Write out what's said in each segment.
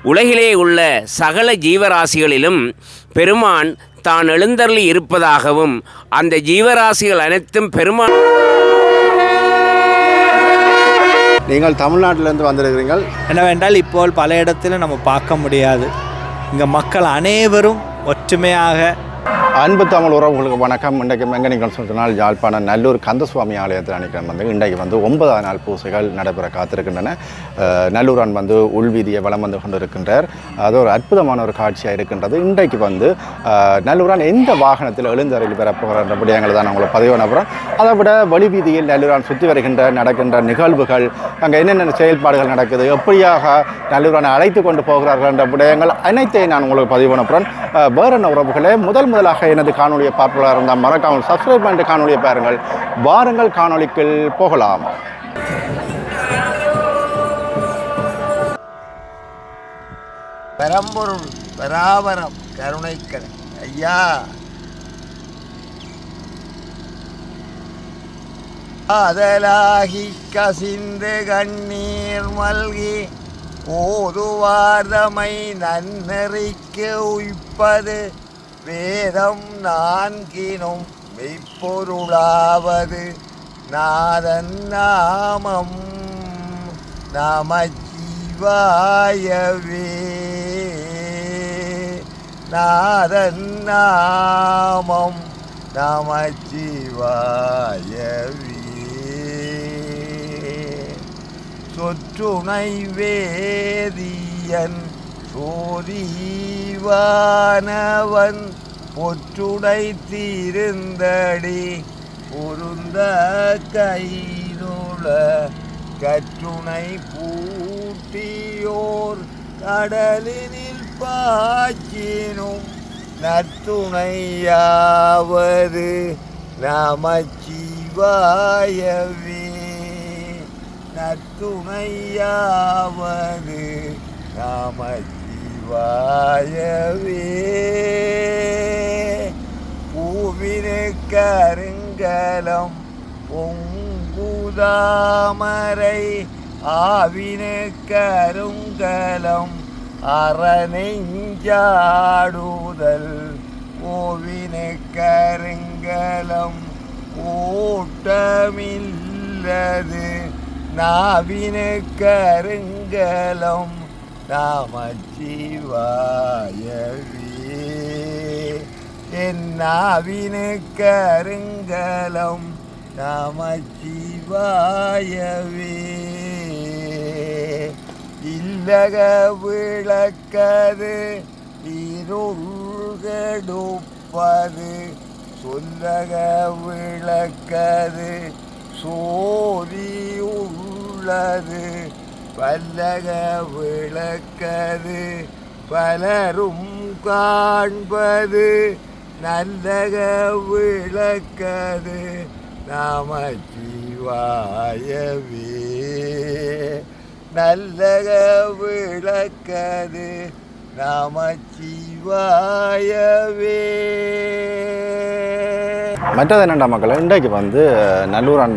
உலகிலே உள்ள சகல ஜீவராசிகளிலும் பெருமான் தான் எழுந்தருளி இருப்பதாகவும் அந்த ஜீவராசிகள் அனைத்தும் பெருமான். நீங்கள் தமிழ்நாட்டிலேருந்து வந்திருக்கிறீர்கள். என்னவென்றால் இப்போ பல இடத்துல நம்ம பார்க்க முடியாது. இங்கே மக்கள் அனைவரும் ஒற்றுமையாக. அன்பு தமிழ் உறவுகளுக்கு வணக்கம். இன்றைக்கு மெங்கனிக்கல் சொன்னால் யாழ்ப்பாணம் நல்லூர் கந்தசுவாமி ஆலயத்தில் அன்றைக்கி இன்றைக்கு 9ஆவது நாள் பூசைகள் நடைபெற காத்திருக்கின்றன. நல்லூரான் உள்வீதியை வலம் வந்து கொண்டு இருக்கின்றார். அது ஒரு அற்புதமான ஒரு காட்சியாக இருக்கின்றது. இன்றைக்கு நல்லூரான் எந்த வாகனத்தில் எழுந்தருளி பெறப்போகிற விடயங்களை தான் அவங்களை பதிவு நபுறோம். அதை விட வெளிவீதியில் நல்லூரான் சுற்றி நடக்கின்ற நிகழ்வுகள், அங்கே என்னென்ன செயல்பாடுகள் நடக்குது, எப்படியாக நல்லூரானை அழைத்து கொண்டு போகிறார்கள் என்ற விடயங்கள் அனைத்தையும் நான் உங்களுக்கு பதிவு நபுறேன். வேறு என்ன உறவுகளே, முதலாக எனது காணொலியை பார்ப்பதாக இருந்தால் மறக்காமல் சப்ஸ்கிரைப் பண்ணிட்டு காணொலியை பாருங்கள். வாருங்கள் காணொலிக்குள் போகலாம். பரம்பொருள் பராபரம் கருணைக்கரை ஐயா அதலாகி கசிந்து கண்ணீர் மல்கி ஓதுவார்தமை நன்னறிக்கு உய்ப்பது வேதம் நான்கினும் மெய்ப்பொருளாவது நாதன் நாமம் நமச்சிவாயவே. நாதன் நாமம் நமச்சிவாயவே. சொற்றுணை வேதியன் சோதிவானவன் பொற்றுடை தீர்ந்தடி பொருந்த கைநுள கற்றுணை பூட்டியோர் கடலினில் பாய்ச்சினும் நத்துணையாவது நமச்சிவாயவே. நத்துணையாவது நமச்சிவாயவே. பூவினு கருங்கலம் பொங்குதாமரை ஆவினு கருங்கலம் அறநெஞ்சாடுதல் கோவினு கருங்கலம் கூட்டமில்லது நாவினு கருங்கலம் நமச்சிவாயவே. என் நாவினு கருங்கலம் நமச்சிவாயவே. இல்லக விளக்கது இருள்கெடுப்பது சொல்லக விளக்கது சோதி உள்ளது பல்லக விளக்கது பலரும் காண்பது நல்லக விளக்கது நமச்சிவாயவே. நல்லக விளக்கது நமச்சிவாயவே. மற்றது என்னென்ன மக்கள், இன்றைக்கு நல்லூரான்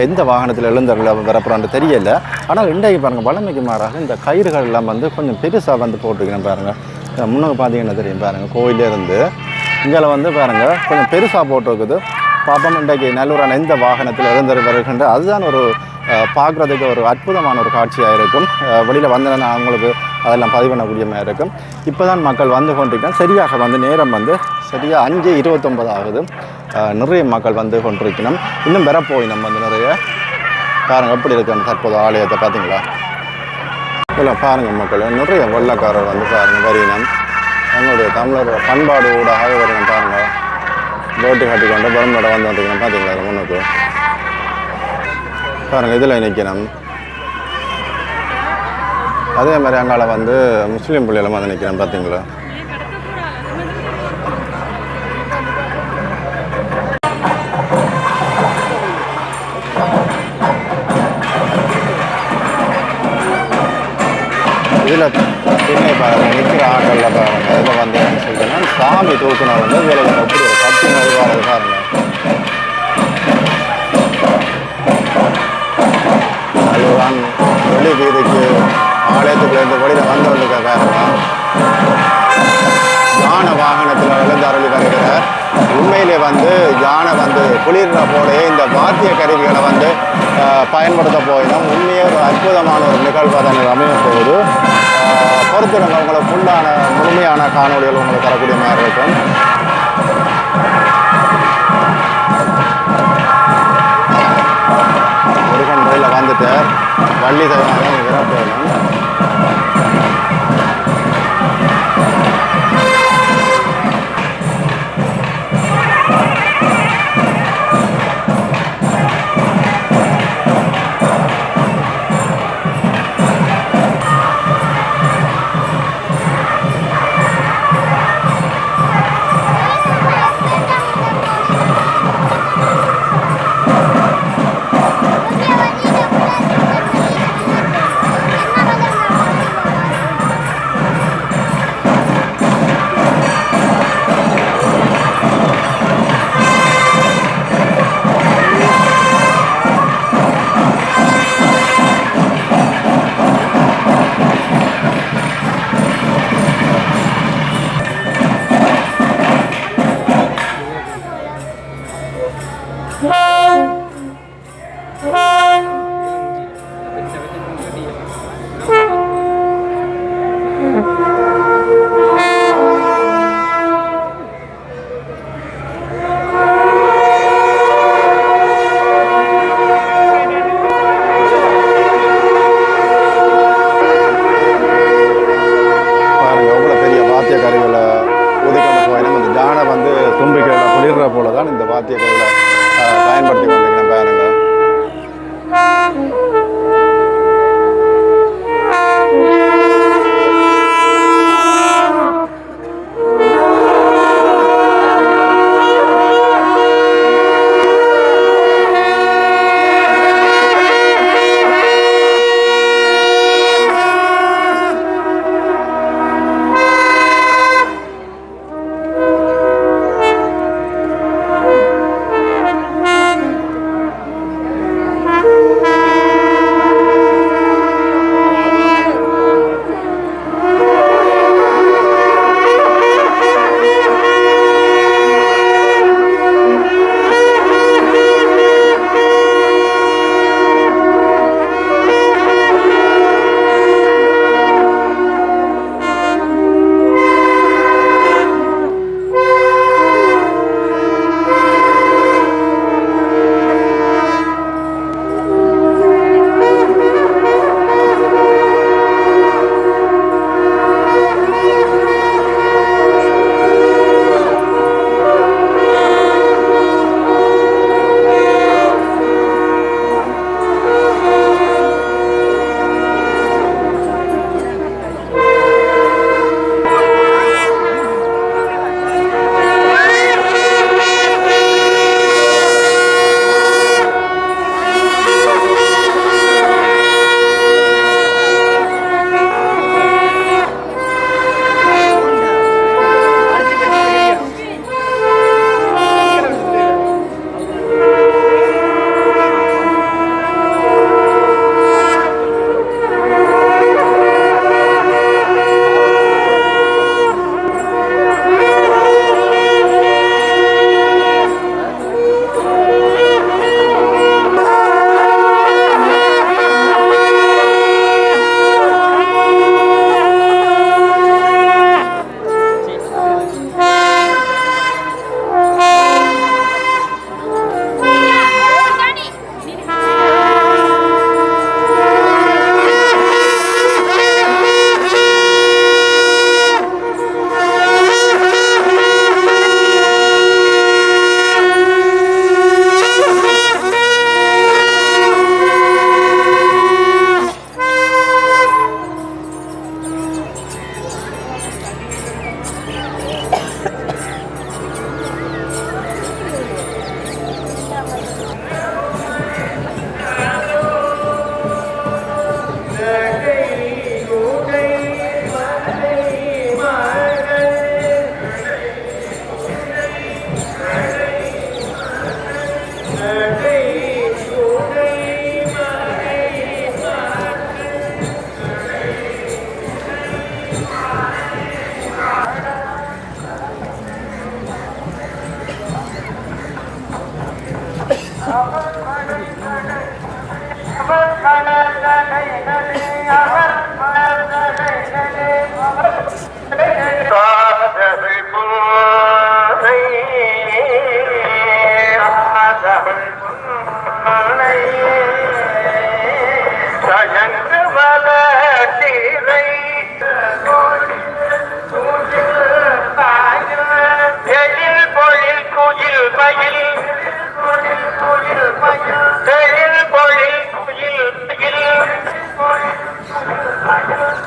எந்த வாகனத்தில் எழுந்தருள வரப்போறான்னு தெரியல. ஆனால் இன்றைக்கு பாருங்கள், வளமைக்கு மாறாக இந்த கயிறுகள் எல்லாம் கொஞ்சம் பெருசாக போட்டிருக்கணும் பாருங்கள். முன்னுக்கு பார்த்தீங்கன்னா தெரியும் பாருங்கள், கோயிலேருந்து இங்கே பாருங்கள் கொஞ்சம் பெருசாக போட்டிருக்குது. பாப்பம் இன்றைக்கு நல்லூரான் எந்த வாகனத்தில் எழுந்தருள் வருகின்ற அதுதான் ஒரு பார்க்குறதுக்கு ஒரு அற்புதமான ஒரு காட்சியாக இருக்கும். வெளியில் வந்தேன்னா அவங்களுக்கு அதெல்லாம் பதிவு பண்ணக்கூடிய மாதிரி இருக்கும். இப்போ தான் மக்கள் கொண்டிருக்கேன். சரியாக நேரம் சரியாக 5:29 ஆகுது. நிறைய மக்கள் கொண்டிருக்கணும். இன்னும் வரப்போய் நம்ம நிறைய பாருங்கள் எப்படி இருக்கு தற்போது ஆலயத்தை பார்த்தீங்களா? இல்லை பாருங்கள் மக்கள், நிறைய வெள்ளக்காரர் பாருங்கள் வரினம். நம்மளுடைய தமிழர் பண்பாடு ஊடாக வரினம் பாருங்கள். போட்டு கட்டிக்கொண்டு பெருமோட வந்துருக்கணும் பார்த்தீங்களா? முன்னுக்கு பாருங்கள், இதில் நிற்கணும். அதே மாதிரி அங்கால முஸ்லீம் பிள்ளைகளும் நிற்கிறேன் பார்த்தீங்களா? இதில் பின்னே பாருங்கள் நிற்கிற ஆட்களில் பாருங்கள். இதில் என்னன்னு சொல்லிட்டேன்னா சாமி தூக்குனா இதில் எப்படி ஒரு கட்டி மாதிரி பாருங்கள் பாருங்கள். அதுதான் வெளி வீதிக்கு ஆலயத்தை ஆலயத்துக்குலேருந்து வெளியில் வந்து வந்துருக்க பாருங்க யானை வாகனத்தில் எழுந்தருளி வருகிறார். உண்மையிலே வந்து யானை வந்து குளிர்ற போலேயே இந்த வாத்திய கருவிகளை வந்து பயன்படுத்த போயிடும். உண்மையே ஒரு அற்புதமான ஒரு நிகழ்வாக தான் அமைய போகுது. பொறுத்திருங்க, உங்களுக்கு ஃபுல்லான முழுமையான காணொலிகள் உங்களுக்கு தரக்கூடிய மாதிரி இருக்கும். முருகன் முறையில் வந்துட்டு வள்ளி தெய்வமாக விரப்போயிடும்.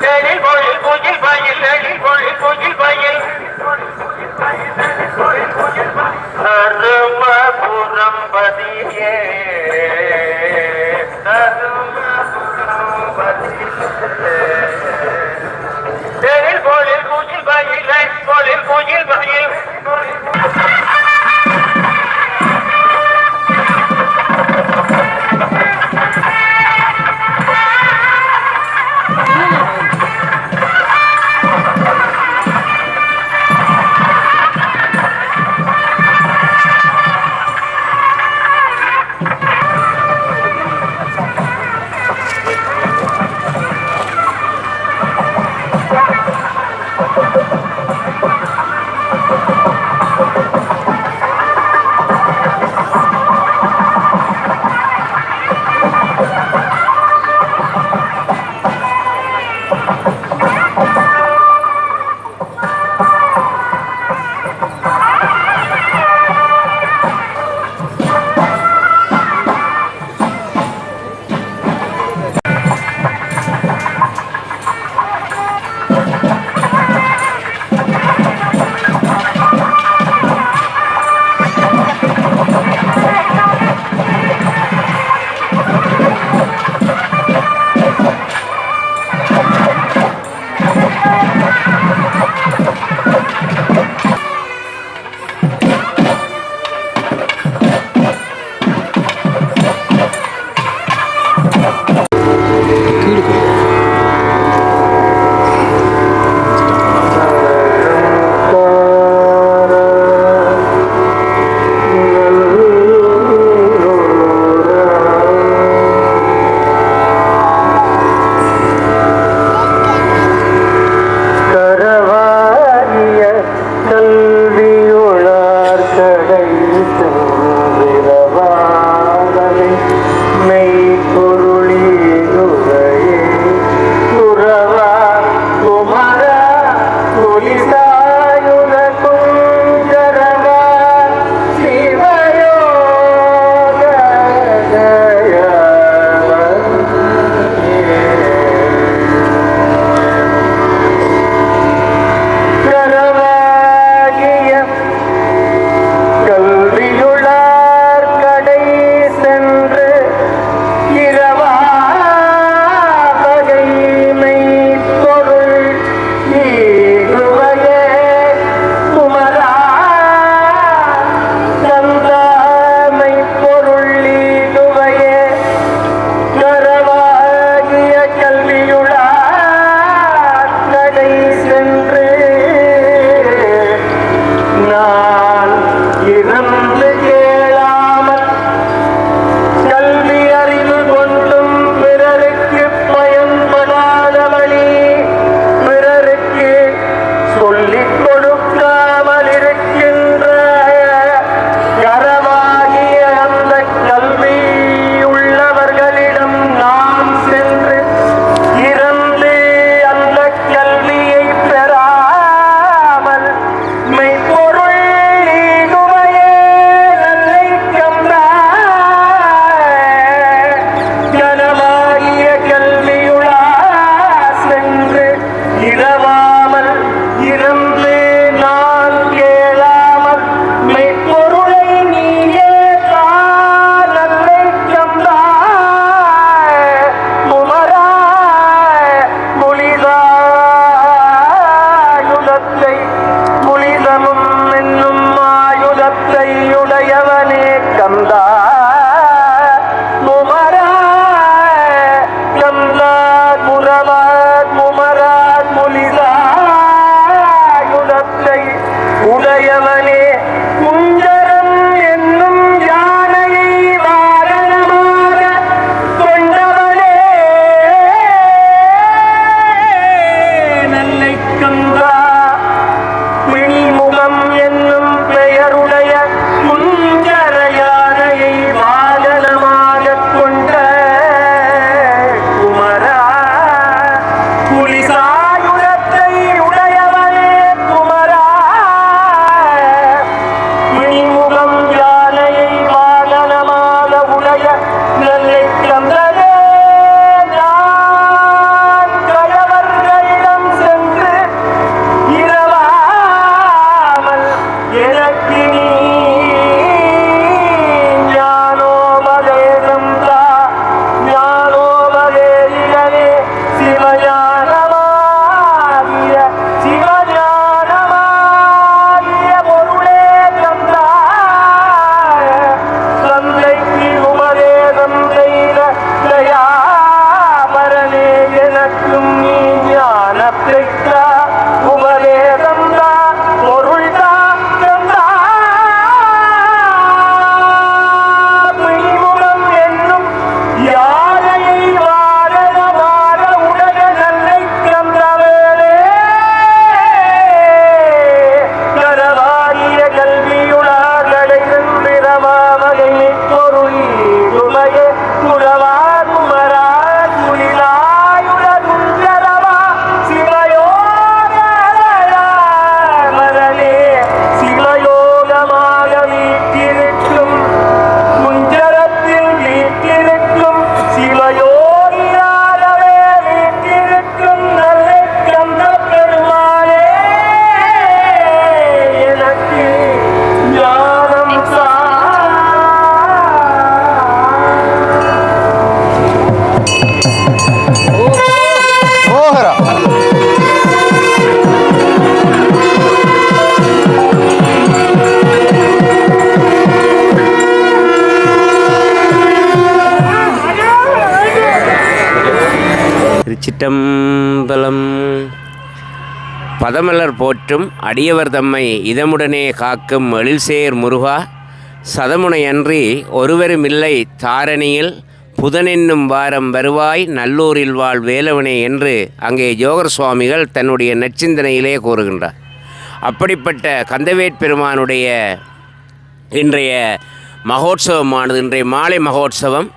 எழில் பொழில் பூஜில் பயில் எழில் பொழில் பூஜில் பயில் தருமபுரம் பதியே எழில் பொழில் பூஜில் பயில் எழில் பொழில் பூஜில் பயில் திருச்சிற்றம்பலம். பதமலர் போற்றும் அடியவர் தம்மை இதமுடனே காக்கும் எழில்சேர் முருகா, சதமுனையன்றி ஒருவருமில்லை தாரணியில் புதனென்னும் வாரம் வருவாய் நல்லூரில் வாழ் வேலவனே என்று அங்கே ஜோகர் சுவாமிகள் தன்னுடைய நற்சிந்தனையிலே கூறுகின்றார். அப்படிப்பட்ட கந்தவேட் பெருமானுடைய இன்றைய மகோத்சவமானது, இன்றைய மாலை மகோத்சவம்,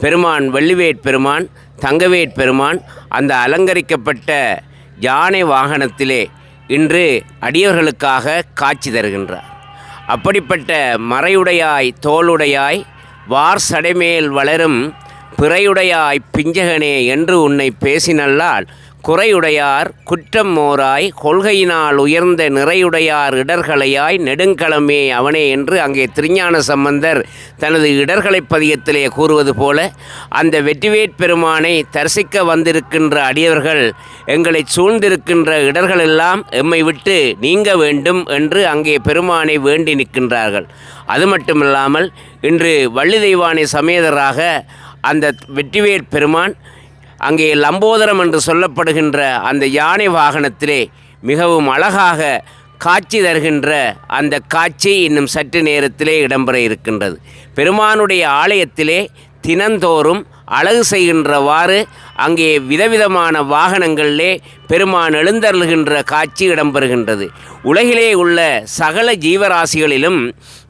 பெருமான் வெள்ளிவேட் பெருமான், தங்கவேட் பெருமான் அந்த அலங்கரிக்கப்பட்ட யானை வாகனத்திலே இன்று அடியவர்களுக்காக காட்சி தருகின்றார். அப்படிப்பட்ட மறையுடையாய் தோளுடையாய் வார் சடைமேல் வளரும் பிறையுடையாய் பிஞ்சகனே என்று உன்னை பேசினல்லால் குறையுடையார் குற்றம் மோராய் கொள்கையினால் உயர்ந்த நிறையுடையார் இடர்களையாய் நெடுங்களமே அவனே என்று அங்கே திருஞான சம்பந்தர் தனது இடர்களை பதியத்திலே கூறுவது போல அந்த வெற்றிவேட் பெருமானை தரிசிக்க வந்திருக்கின்ற அடியவர்கள் எங்களை சூழ்ந்திருக்கின்ற இடர்களெல்லாம் எம்மை விட்டு நீங்க வேண்டும் என்று அங்கே பெருமானை வேண்டி நிற்கின்றார்கள். அது மட்டுமில்லாமல் இன்று வள்ளி தெய்வானை சமேதராக அந்த வெற்றிவேட் பெருமான் அங்கே லம்போதரம் என்று சொல்லப்படுகின்ற அந்த யானை வாகனத்திலே மிகவும் அழகாக காட்சி தருகின்ற அந்த காட்சி இன்னும் சற்று நேரத்திலே இடம்பெற இருக்கின்றது. பெருமானுடைய ஆலயத்திலே தினந்தோறும் அழகு செய்கின்றவாறு அங்கே விதவிதமான வாகனங்களிலே பெருமான் எழுந்தருளுகின்ற காட்சி இடம்பெறுகின்றது. உலகிலே உள்ள சகல ஜீவராசிகளிலும்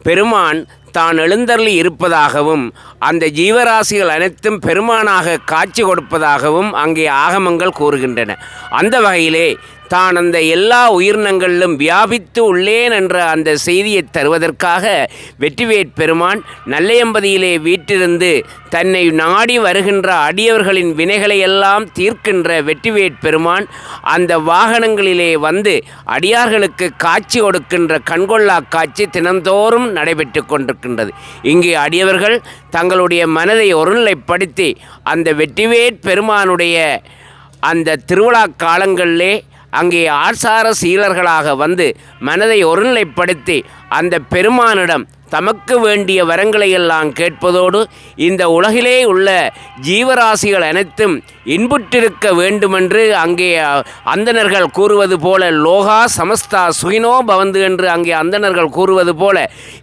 பெருமான் தான் எழுந்தருளி இருப்பதாகவும் அந்த ஜீவராசிகள் அனைத்தும் பெருமானாக காட்சி கொடுப்பதாகவும் அங்கே ஆகமங்கள் கூறுகின்றன. அந்த வகையிலே தான் அந்த எல்லா உயிரினங்களிலும் வியாபித்து உள்ளேன் என்ற அந்த செய்தியை தருவதற்காக வெற்றிவேட் பெருமான் நல்லையம்பதியிலே வீற்றிருந்து தன்னை நாடி வருகின்ற அடியவர்களின் வினைகளை எல்லாம் தீர்க்கின்ற வெற்றிவேட் பெருமான் அந்த வாகனங்களிலே வந்து அடியார்களுக்கு காட்சி கொடுக்கின்ற கண்கொள்ளா காட்சி தினந்தோறும் நடைபெற்று கொண்டிருக்கின்றது. இங்கே அடியவர்கள் தங்களுடைய மனதை ஒருநிலைப்படுத்தி அந்த வெற்றிவேட் பெருமானுடைய அந்த திருவிழா காலங்களிலே அங்கே ஆசார சீலர்களாக வந்து மனதை ஒருநிலைப்படுத்தி அந்த பெருமானிடம் தமக்கு வேண்டிய வரங்களை எல்லாம் கேட்பதோடு இந்த உலகிலே உள்ள ஜீவராசிகள் அனைத்தும் இன்புற்றிருக்க வேண்டுமென்று அங்கே அந்தணர்கள் கூறுவது போல லோகா சமஸ்தா சுகினோ பவந்து என்று அங்கே அந்தணர்கள் கூறுவது போல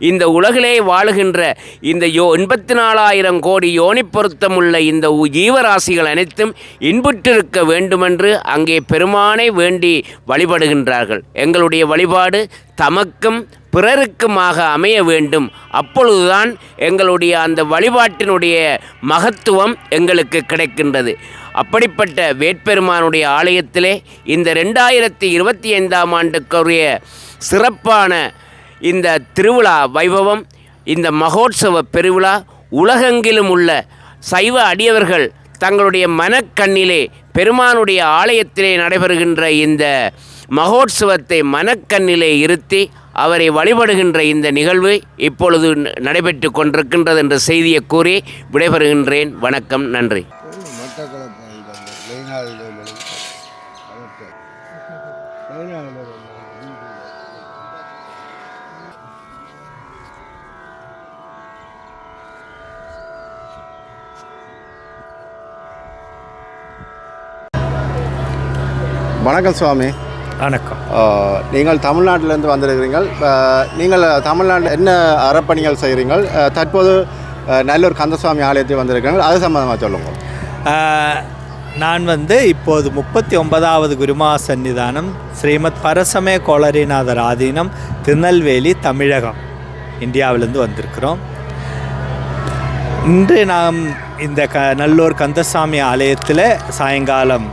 இந்த உலகிலே வாழுகின்ற இந்த 84,000 கோடி யோனி பொருத்தமுள்ள இந்த ஜீவராசிகள் அனைத்தும் இன்புற்றிருக்க வேண்டுமென்று அங்கே பெருமானை வேண்டி வழிபடுகின்றார்கள். எங்களுடைய வழிபாடு தமக்கும் பிறருக்குமாக அமைய வேண்டும். அப்பொழுதுதான் எங்களுடைய அந்த வழிபாட்டினுடைய மகத்துவம் எங்களுக்கு கிடைக்கின்றது. அப்படிப்பட்ட வேட்பெருமானுடைய ஆலயத்திலே இந்த 2025ஆம் ஆண்டுக்குரிய சிறப்பான இந்த திருவிழா வைபவம், இந்த மகோத்சவ பெருவிழா உலகெங்கிலும் உள்ள சைவ அடியவர்கள் தங்களுடைய மனக்கண்ணிலே பெருமானுடைய ஆலயத்திலே நடைபெறுகின்ற இந்த மகோத்சவத்தை மனக்கண்ணிலே இருத்தி அவரை வழிபடுகின்ற இந்த நிகழ்வு இப்பொழுது நடைபெற்று கொண்டிருக்கின்றது என்ற செய்தியை கூறி விடைபெறுகின்றேன். வணக்கம், நன்றி. வணக்கம் சுவாமி. வணக்கம். நீங்கள் தமிழ்நாட்டிலேருந்து வந்திருக்கிறீர்கள். நீங்கள் தமிழ்நாட்டில் என்ன அறப்பணிகள் செய்கிறீர்கள்? தற்போது நல்லூர் கந்தசுவாமி ஆலயத்தில் வந்திருக்கிறீர்கள், அது சம்மந்தமாக சொல்லுங்கள். நான் இப்போது 39வது குருமா சன்னிதானம் ஸ்ரீமத் பரசமய கோளரிநாதர் ஆதீனம் திருநெல்வேலி தமிழகம் இந்தியாவிலேருந்து வந்திருக்கிறோம். இன்று நாம் இந்த நல்லூர் கந்தசாமி ஆலயத்தில் சாயங்காலம்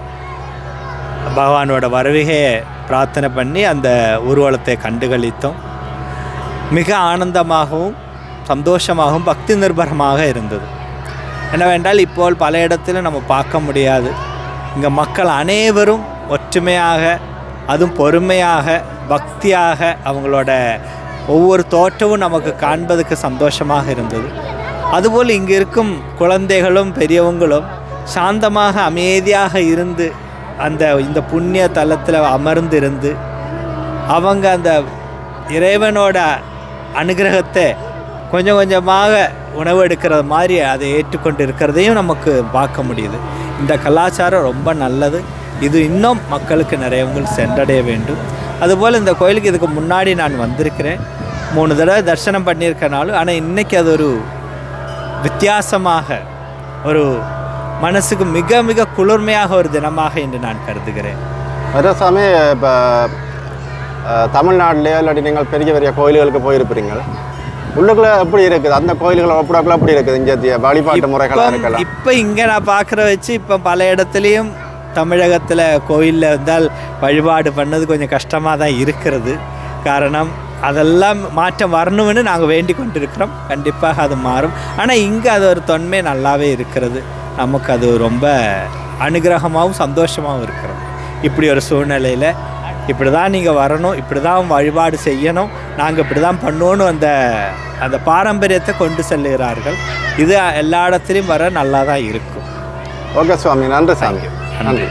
பகவானோட வருகையை பிரார்த்தனை பண்ணி அந்த ஊர்வலத்தை கண்டுகளித்தோம். மிக ஆனந்தமாகவும் சந்தோஷமாகவும் பக்தி நிர்பரமாக இருந்தது. என்னவென்றால் இப்போது பல இடத்துல நம்ம பார்க்க முடியாது. இங்கே மக்கள் அனைவரும் ஒற்றுமையாக, அதுவும் பொறுமையாக, பக்தியாக அவங்களோட ஒவ்வொரு தோற்றமும் நமக்கு காண்பதுக்கு சந்தோஷமாக இருந்தது. அதுபோல் இங்கே இருக்கும் குழந்தைகளும் பெரியவங்களும் சாந்தமாக அமைதியாக இருந்து இந்த புண்ணிய தலத்தில் அமர்ந்திருந்து அவங்க அந்த இறைவனோட அனுகிரகத்தை கொஞ்சம் கொஞ்சமாக உணவு எடுக்கிறது மாதிரி அதை ஏற்றுக்கொண்டு இருக்கிறதையும் நமக்கு பார்க்க முடியுது. இந்த கலாச்சாரம் ரொம்ப நல்லது. இது இன்னும் மக்களுக்கு நிறையவங்கள் சென்றடைய வேண்டும். அதுபோல் இந்த கோயிலுக்கு இதுக்கு முன்னாடி நான் வந்திருக்கிறேன், 3 தடவை தரிசனம் பண்ணியிருக்கனாலும். ஆனால் இன்றைக்கி அது ஒரு வித்தியாசமாக, ஒரு மனசுக்கு மிக மிக குளிர்மையாக ஒரு தினமாக என்று நான் கருதுகிறேன். மருதாசாமி, இப்போ தமிழ்நாட்டிலேயோ இல்லாட்டி நீங்கள் பெரிய பெரிய கோயில்களுக்கு போயிருப்பீங்க, உள்ளுக்குள்ள எப்படி இருக்குது அந்த கோயில்கள் ஒப்படாக்குள்ள எப்படி இருக்குது இங்கே வழிபாட்டு முறைகளாக இருக்கலாம்? இப்போ இங்கே நான் பார்க்குற வச்சு இப்போ பல இடத்துலையும் தமிழகத்தில் கோயிலில் வந்தால் வழிபாடு பண்ணது கொஞ்சம் கஷ்டமாக தான் இருக்கிறது. காரணம் அதெல்லாம் மாற்றம் வரணும்னு நாங்கள் வேண்டி கொண்டிருக்கிறோம். கண்டிப்பாக அது மாறும். ஆனால் இங்கே அது ஒரு தொன்மை நல்லாவே இருக்கிறது. நமக்கு அது ரொம்ப அனுகிரகமாகவும் சந்தோஷமாகவும் இருக்கிறோம். இப்படி ஒரு சூழ்நிலையில் இப்படி தான் நீங்கள் வரணும், இப்படி தான் வழிபாடு செய்யணும், நாங்கள் இப்படி தான் பண்ணுவோன்னு அந்த பாரம்பரியத்தை கொண்டு செல்லுகிறார்கள். இது எல்லா இடத்துலையும் வர நல்லா தான் இருக்கும். ஓகே சுவாமி, நன்றி சாமி. நன்றி.